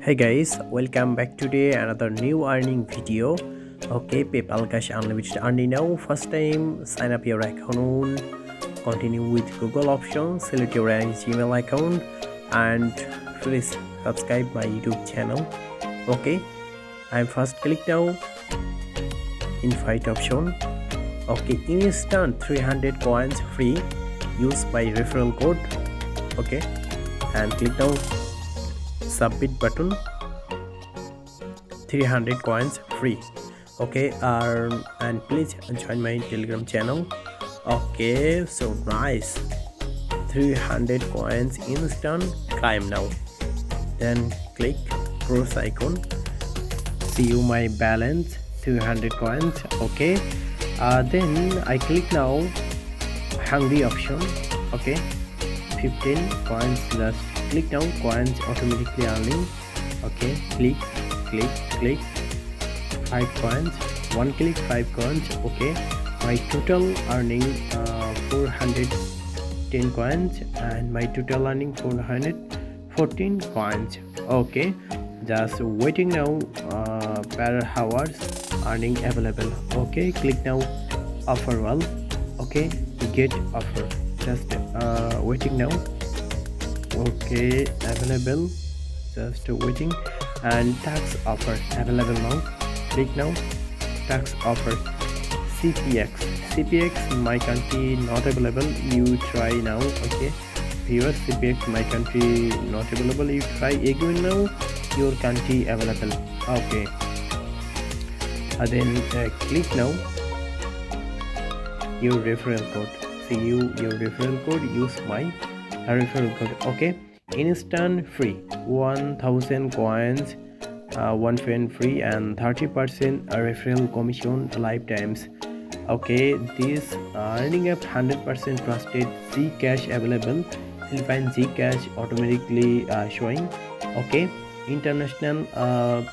Hey guys, welcome back today another new earning video. Okay, PayPal Cash Unlimited earning now. First time sign up your account, continue with Google option, select your Gmail account and please subscribe my YouTube channel. Okay, I'm first click now invite option. Okay, instant 300 coins free, use my referral code. Okay, and click now submit button, 300 coins free. Okay, and please join my Telegram channel. Okay, so nice, 300 coins instant claim now. Then click cross icon, see you my balance 300 coins. Okay, then I click now hungry option. Okay, 15 coins, just click now coins automatically earning. Okay, click 5 coins, one click 5 coins. Okay, my total earning 410 coins and my total earning 414 coins. Okay, just waiting now per hours earning available. Okay, click now offer well. Okay, get offer, just waiting now. Okay, available, just waiting. And tax offer available now, click now tax offer. CPX my country not available, you try now. Okay, viewers, CPX my country not available, you try again now, your country available. Okay, then click now your referral code, see you your referral code, use my referral code. Okay, instant free 1000 coins, 1 fan free and 30% referral commission lifetimes. Okay, this earning app 100% trusted. Gcash available, Philippines Gcash automatically showing. Okay, international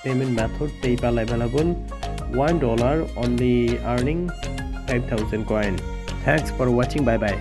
payment method PayPal available, $1 only earning 5000 coin. Thanks for watching, bye bye.